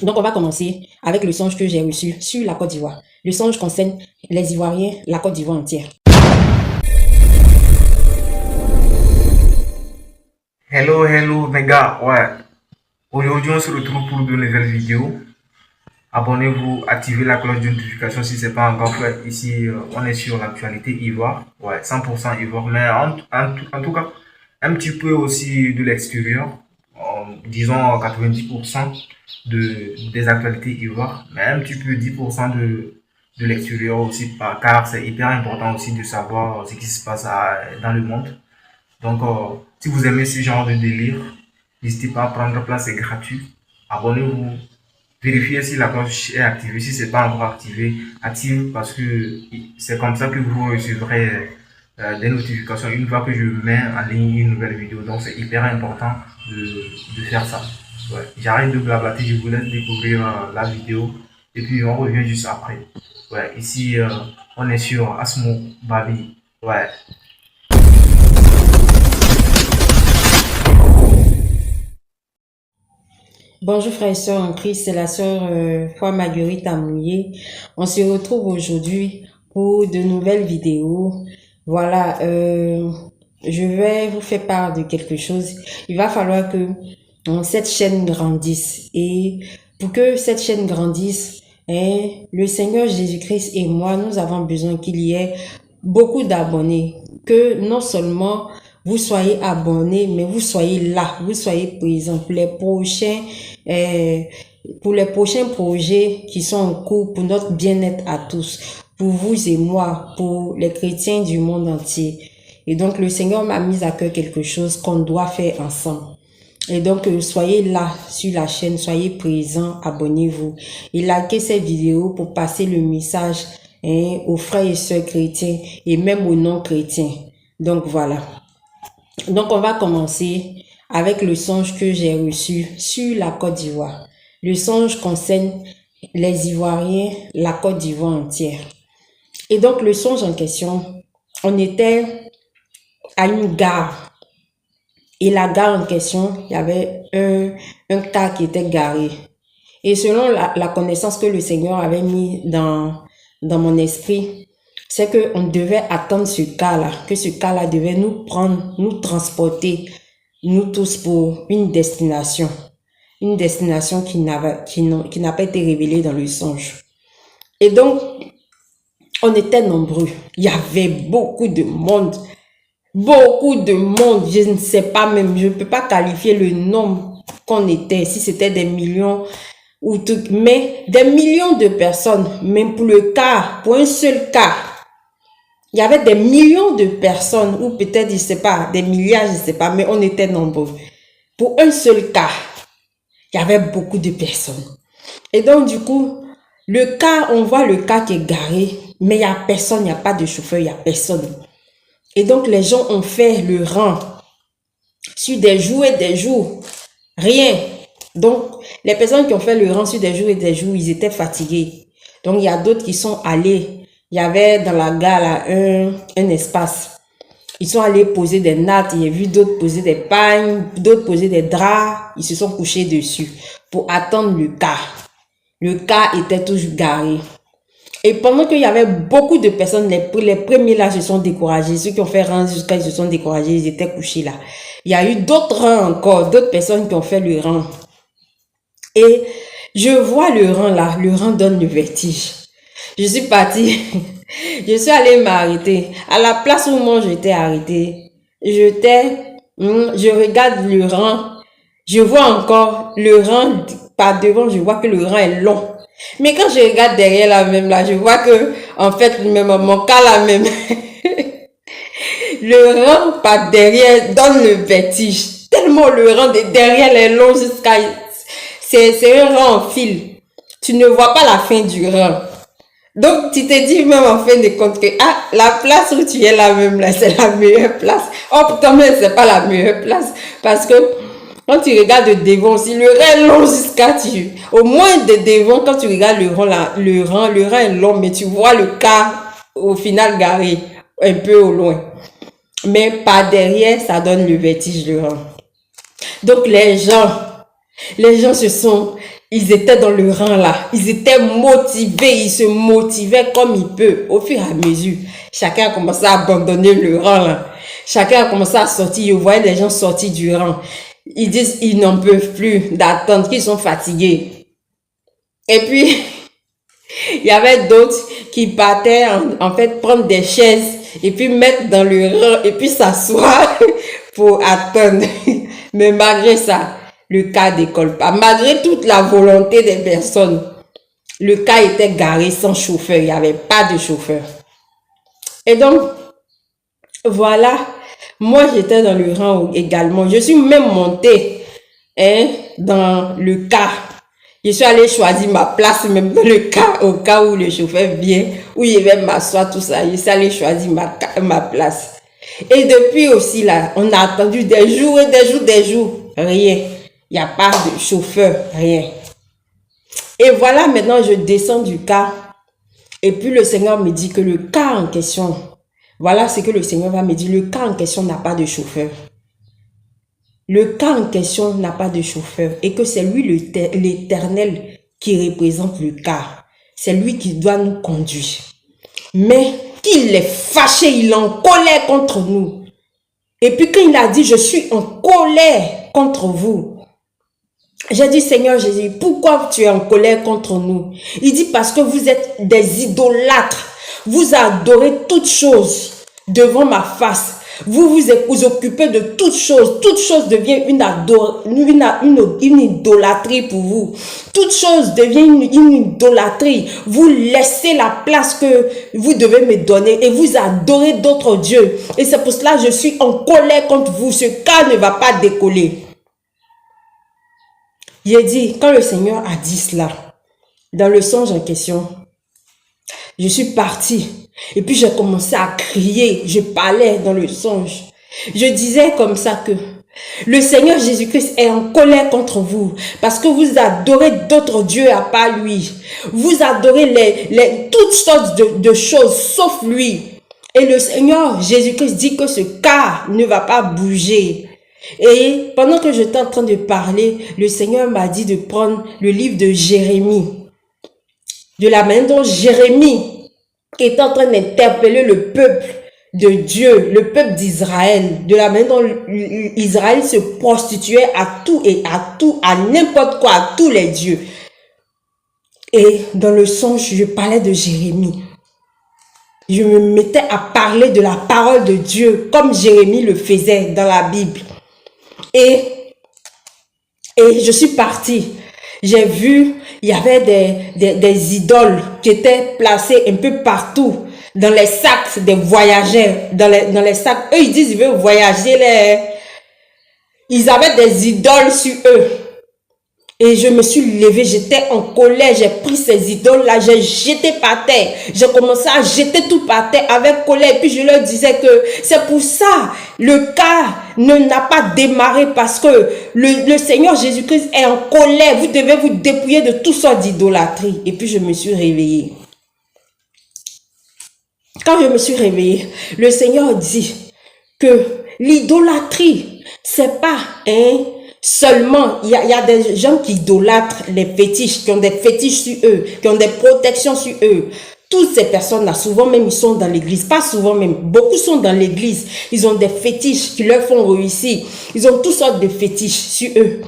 Donc, on va commencer avec le songe que j'ai reçu sur la Côte d'Ivoire. Le songe concerne les Ivoiriens, la Côte d'Ivoire entière. Hello mes gars, ouais. Aujourd'hui on se retrouve pour de nouvelles vidéos. Abonnez-vous, activez la cloche de notification si ce n'est pas encore fait. Ici, on est sur l'actualité Ivoire, ouais, 100% Ivoire, mais en tout cas, un petit peu aussi de l'extérieur, disons 90% des actualités Ivoire, mais un petit peu 10% de l'extérieur aussi, car c'est hyper important aussi de savoir ce qui se passe dans le monde. Donc, si vous aimez ce genre de délire, n'hésitez pas à prendre place, c'est gratuit. Abonnez-vous, vérifiez si la cloche est activée. Si ce n'est pas encore activé, active parce que c'est comme ça que vous recevrez des notifications une fois que je mets en ligne une nouvelle vidéo. Donc, c'est hyper important de faire ça. Ouais. J'arrête de blablater, je vous laisse découvrir la vidéo et puis on revient juste après. Ouais, ici, on est sur Asmo Babi. Ouais. Bonjour frères et sœurs en Christ, c'est la sœur Foi Marguerite Amouillé. On se retrouve aujourd'hui pour de nouvelles vidéos. Voilà, je vais vous faire part de quelque chose. Il va falloir que cette chaîne grandisse. Et pour que cette chaîne grandisse, le Seigneur Jésus-Christ et moi, nous avons besoin qu'il y ait beaucoup d'abonnés. Que non seulement vous soyez abonnés, mais vous soyez là, vous soyez présents pour les prochains projets qui sont en cours pour notre bien-être à tous, pour vous et moi, pour les chrétiens du monde entier. Et donc, le Seigneur m'a mis à cœur quelque chose qu'on doit faire ensemble. Et donc, soyez là sur la chaîne, soyez présents, abonnez-vous. Et likez cette vidéo pour passer le message aux frères et sœurs chrétiens et même aux non-chrétiens. Donc, voilà. Donc, on va commencer avec le songe que j'ai reçu sur la Côte d'Ivoire. Le songe concerne les Ivoiriens, la Côte d'Ivoire entière. Et donc, le songe en question, on était à une gare. Et la gare en question, il y avait un car qui était garé. Et selon la connaissance que le Seigneur avait mis dans mon esprit, c'est qu'on devait attendre ce cas-là, que ce cas-là devait nous prendre, nous transporter, nous tous pour une destination qui n'a pas été révélée dans le songe. Et donc, on était nombreux, il y avait beaucoup de monde, je ne sais pas même, je ne peux pas qualifier le nombre qu'on était, si c'était des millions ou tout, mais des millions de personnes, même pour le cas, pour un seul cas, il y avait des millions de personnes, ou peut-être, je ne sais pas, des milliards, je ne sais pas, mais on était nombreux. Pour un seul cas, il y avait beaucoup de personnes. Et donc, du coup, le cas, on voit le cas qui est garé, mais il n'y a personne, il n'y a pas de chauffeur, il n'y a personne. Et donc, les gens ont fait le rang sur des jours et des jours. Rien. Donc, les personnes qui ont fait le rang sur des jours et des jours, ils étaient fatigués. Donc, il y a d'autres qui sont allés. Il y avait dans la gare là, un espace. Ils sont allés poser des nattes. Il y a vu d'autres poser des pagnes, d'autres poser des draps. Ils se sont couchés dessus pour attendre le car. Le car était toujours garé. Et pendant qu'il y avait beaucoup de personnes, les premiers là se sont découragés. Ceux qui ont fait rang jusqu'à ils se sont découragés, ils étaient couchés là. Il y a eu d'autres rangs encore, d'autres personnes qui ont fait le rang. Et je vois le rang là, le rang donne le vertige. Je suis partie, je suis allée m'arrêter. À la place où moi j'étais arrêtée, je regarde le rang, je vois encore le rang par devant, je vois que le rang est long. Mais quand je regarde derrière la même là, je vois que, en fait, même mon cas là même, le rang par derrière donne le vertige. Tellement le rang de derrière est long jusqu'à, c'est un rang en fil. Tu ne vois pas la fin du rang. Donc, tu te dis même en fin de compte que, ah, la place où tu es là même là, c'est la meilleure place. Oh, putain, mais c'est pas la meilleure place. Parce que, quand tu regardes de devant aussi, le rang est long jusqu'à au moins de devant, quand tu regardes le rang là, le rang est long, mais tu vois le cas au final garé, un peu au loin. Mais par derrière, ça donne le vertige le rang. Donc les gens se sont Ils étaient dans le rang là. Ils étaient motivés. Ils se motivaient comme ils peuvent. Au fur et à mesure, chacun a commencé à abandonner le rang là. Chacun a commencé à sortir. Vous voyez les gens sortir du rang. Ils disent ils n'en peuvent plus d'attendre, qu'ils sont fatigués. Et puis, il y avait d'autres qui partaient en fait prendre des chaises et puis mettre dans le rang et puis s'asseoir pour attendre. Mais malgré ça, le cas décolle pas. Malgré toute la volonté des personnes, le cas était garé sans chauffeur. Il n'y avait pas de chauffeur. Et donc, voilà, moi j'étais dans le rang également. Je suis même montée dans le cas. Je suis allée choisir ma place même dans le cas, au cas où le chauffeur vient, où il va m'asseoir, tout ça. Je suis allée choisir ma place. Et depuis aussi là, on a attendu des jours et des jours, des jours. Rien. Il n'y a pas de chauffeur, rien. Et voilà, maintenant je descends du cas. Et puis le Seigneur me dit que le cas en question, voilà ce que le Seigneur va me dire, le cas en question n'a pas de chauffeur. Le cas en question n'a pas de chauffeur et que c'est lui l'Éternel qui représente le cas. C'est lui qui doit nous conduire. Mais qu'il est fâché, il est en colère contre nous. Et puis quand il a dit, je suis en colère contre vous, j'ai dit, Seigneur Jésus, pourquoi tu es en colère contre nous? Il dit, parce que vous êtes des idolâtres. Vous adorez toutes choses devant ma face. Vous occupez de toutes choses. Toute chose devient une idolâtrie pour vous. Toute chose devient une idolâtrie. Vous laissez la place que vous devez me donner et vous adorez d'autres dieux. Et c'est pour cela que je suis en colère contre vous. Ce cas ne va pas décoller. J'ai dit, quand le Seigneur a dit cela, dans le songe en question, je suis partie. Et puis j'ai commencé à crier, je parlais dans le songe. Je disais comme ça que le Seigneur Jésus-Christ est en colère contre vous parce que vous adorez d'autres dieux à part lui. Vous adorez toutes sortes de choses sauf lui. Et le Seigneur Jésus-Christ dit que ce cas ne va pas bouger. Et pendant que j'étais en train de parler, le Seigneur m'a dit de prendre le livre de Jérémie. De la main dont Jérémie était en train d'interpeller le peuple de Dieu, le peuple d'Israël, de la main dont Israël se prostituait à tout, à n'importe quoi, à tous les dieux. Et dans le songe, je parlais de Jérémie. Je me mettais à parler de la parole de Dieu, comme Jérémie le faisait dans la Bible. Et je suis partie. J'ai vu, il y avait des idoles qui étaient placées un peu partout, dans les sacs des voyageurs, dans les sacs. Eux, ils disent qu'ils veulent voyager. Ils avaient des idoles sur eux. Et je me suis levée, j'étais en colère, j'ai pris ces idoles-là, j'ai jeté par terre. J'ai commencé à jeter tout par terre avec colère. Et puis je leur disais que c'est pour ça, le cas n'a pas démarré parce que le Seigneur Jésus-Christ est en colère. Vous devez vous dépouiller de toutes sortes d'idolâtrie. Et puis je me suis réveillée. Quand je me suis réveillée, le Seigneur dit que l'idolâtrie, c'est pas seulement, il y a des gens qui idolâtrent les fétiches, qui ont des fétiches sur eux, qui ont des protections sur eux. Toutes ces personnes-là, souvent même, ils sont dans l'église. Pas souvent même, beaucoup sont dans l'église. Ils ont des fétiches qui leur font réussir. Ils ont toutes sortes de fétiches sur eux.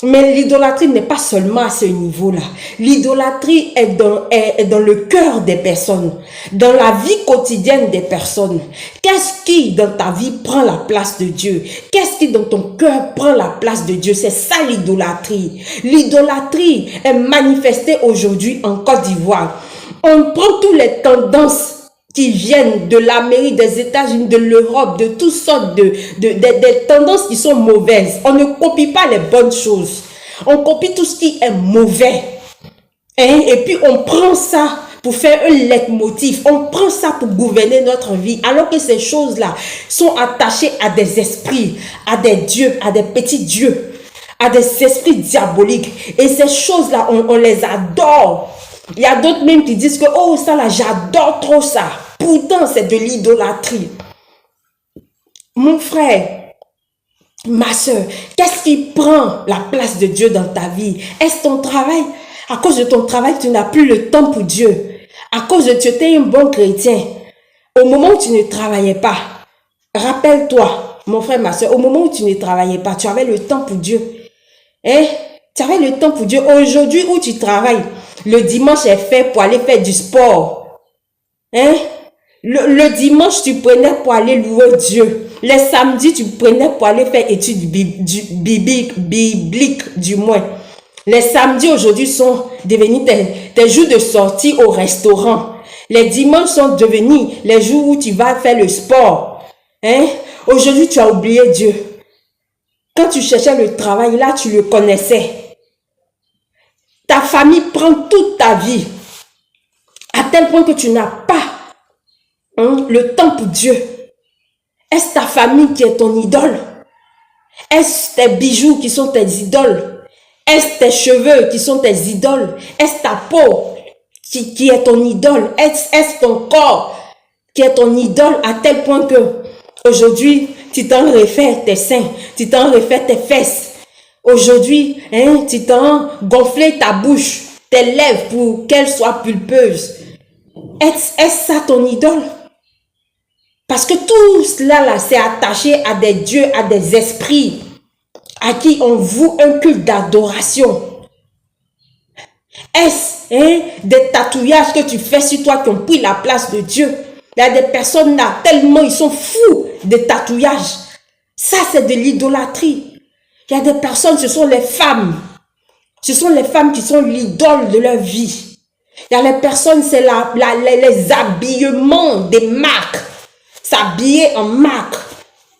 Mais l'idolâtrie n'est pas seulement à ce niveau-là. L'idolâtrie est dans le cœur des personnes, dans la vie quotidienne des personnes. Qu'est-ce qui, dans ta vie, prend la place de Dieu? Qu'est-ce qui, dans ton cœur, prend la place de Dieu? C'est ça l'idolâtrie. L'idolâtrie est manifestée aujourd'hui en Côte d'Ivoire. On prend toutes les tendances qui viennent de l'Amérique, des États-Unis, de l'Europe, de toutes sortes des tendances qui sont mauvaises. On ne copie pas les bonnes choses. On copie tout ce qui est mauvais. Et puis on prend ça pour faire un leitmotiv. On prend ça pour gouverner notre vie. Alors que ces choses-là sont attachées à des esprits, à des dieux, à des petits dieux, à des esprits diaboliques. Et ces choses-là, on les adore. Il y a d'autres même qui disent que, oh ça là, j'adore trop ça. Pourtant, c'est de l'idolâtrie. Mon frère, Ma soeur, qu'est-ce qui prend la place de Dieu dans ta vie? Est-ce ton travail? À cause de ton travail, tu n'as plus le temps pour Dieu. À cause de tu étais un bon chrétien. Au moment où tu ne travaillais pas, rappelle-toi, mon frère, ma soeur, au moment où tu ne travaillais pas, tu avais le temps pour Dieu. Hein? Tu avais le temps pour Dieu. Aujourd'hui où tu travailles, le dimanche est fait pour aller faire du sport. Hein? Le dimanche, tu prenais pour aller louer Dieu. Les samedis, tu prenais pour aller faire études bibliques, du moins. Les samedis aujourd'hui sont devenus tes jours de sortie au restaurant. Les dimanches sont devenus les jours où tu vas faire le sport. Hein? Aujourd'hui, tu as oublié Dieu. Quand tu cherchais le travail, là, tu le connaissais. Ta famille prend toute ta vie. À tel point que tu n'as pas le temps pour Dieu. Est-ce ta famille qui est ton idole? Est-ce tes bijoux qui sont tes idoles? Est-ce tes cheveux qui sont tes idoles? Est-ce ta peau qui est ton idole? Est-ce ton corps qui est ton idole à tel point que aujourd'hui, tu t'en refais tes seins, tu t'en refais tes fesses. Aujourd'hui, tu t'en gonflé ta bouche, tes lèvres pour qu'elles soient pulpeuses. Est-ce ça ton idole? Parce que tout cela là, c'est attaché à des dieux, à des esprits à qui on voue un culte d'adoration. Est-ce des tatouages que tu fais sur toi qui ont pris la place de Dieu? Il y a des personnes là, tellement ils sont fous des tatouages. Ça, c'est de l'idolâtrie. Il y a des personnes, ce sont les femmes. Ce sont les femmes qui sont l'idole de leur vie. Il y a les personnes, c'est les habillements des marques. S'habiller en marque.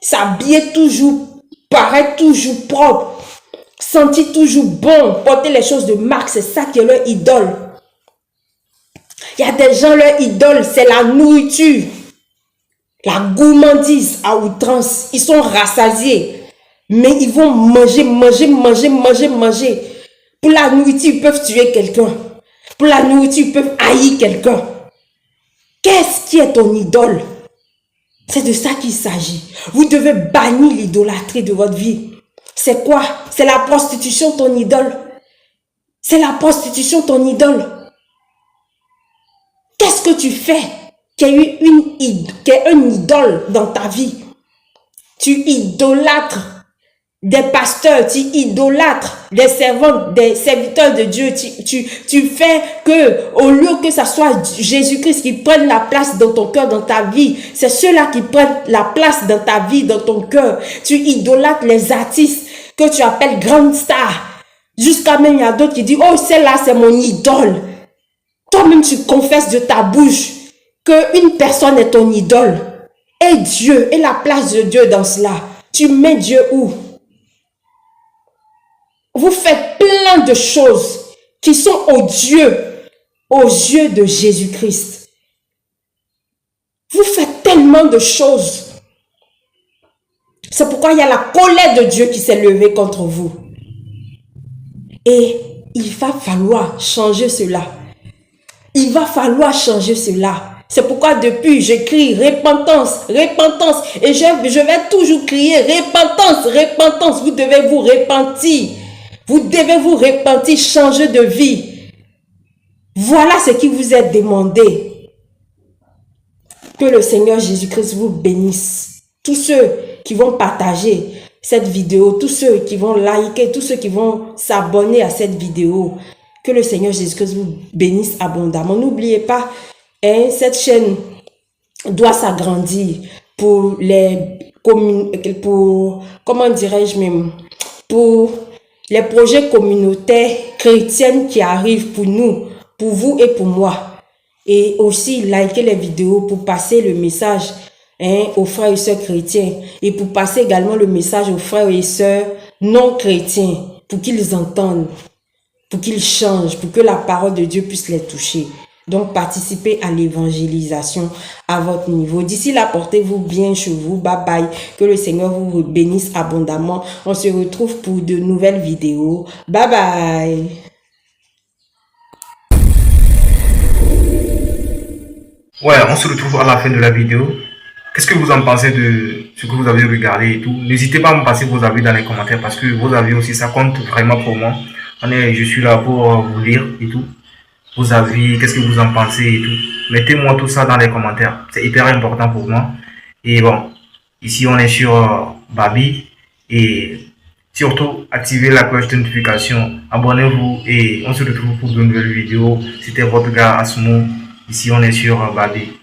S'habiller toujours, paraître toujours propre. Sentir toujours bon. Porter les choses de marque, c'est ça qui est leur idole. Il y a des gens, leur idole, c'est la nourriture. La gourmandise à outrance. Ils sont rassasiés. Mais ils vont manger. Pour la nourriture, ils peuvent tuer quelqu'un. Pour la nourriture, ils peuvent haïr quelqu'un. Qu'est-ce qui est ton idole? C'est de ça qu'il s'agit. Vous devez bannir l'idolâtrie de votre vie. C'est quoi? C'est la prostitution ton idole. C'est la prostitution ton idole. Qu'est-ce que tu fais qui est un idole dans ta vie? Tu idolâtres des pasteurs, tu idolâtres des servants, des serviteurs de Dieu. Tu fais que, au lieu que ça soit Jésus-Christ qui prenne la place dans ton cœur, dans ta vie, c'est ceux-là qui prennent la place dans ta vie, dans ton cœur. Tu idolâtres les artistes que tu appelles grandes stars. Jusqu'à même, il y a d'autres qui disent, oh, celle-là, c'est mon idole. Toi-même, tu confesses de ta bouche qu'une personne est ton idole. Et Dieu, et la place de Dieu dans cela. Tu mets Dieu où? Vous faites plein de choses qui sont odieuses aux yeux de Jésus-Christ. Vous faites tellement de choses. C'est pourquoi il y a la colère de Dieu qui s'est levée contre vous. Et il va falloir changer cela. Il va falloir changer cela. C'est pourquoi depuis, je crie repentance, repentance. Et je vais toujours crier repentance, repentance. Vous devez vous repentir. Vous devez vous repentir, changer de vie. Voilà ce qui vous est demandé. Que le Seigneur Jésus-Christ vous bénisse. Tous ceux qui vont partager cette vidéo, tous ceux qui vont liker, tous ceux qui vont s'abonner à cette vidéo, que le Seigneur Jésus-Christ vous bénisse abondamment. N'oubliez pas, cette chaîne doit s'agrandir pour comment dirais-je même, pour les projets communautaires chrétiens qui arrivent pour nous, pour vous et pour moi. Et aussi, liker les vidéos pour passer le message aux frères et sœurs chrétiens. Et pour passer également le message aux frères et sœurs non chrétiens, pour qu'ils entendent, pour qu'ils changent, pour que la parole de Dieu puisse les toucher. Donc, participez à l'évangélisation à votre niveau. D'ici là, portez-vous bien chez vous. Bye bye. Que le Seigneur vous bénisse abondamment. On se retrouve pour de nouvelles vidéos. Bye bye. Ouais, on se retrouve à la fin de la vidéo. Qu'est-ce que vous en pensez de ce que vous avez regardé et tout. N'hésitez pas à me passer vos avis dans les commentaires parce que vos avis aussi, ça compte vraiment pour moi. Je suis là pour vous lire et tout. Vos avis, qu'est-ce que vous en pensez et tout. Mettez-moi tout ça dans les commentaires. C'est hyper important pour moi. Et bon, ici on est sur Babi. Et surtout, activez la cloche de notification. Abonnez-vous et on se retrouve pour de nouvelles vidéos. C'était votre gars Asmo. Ici on est sur Babi.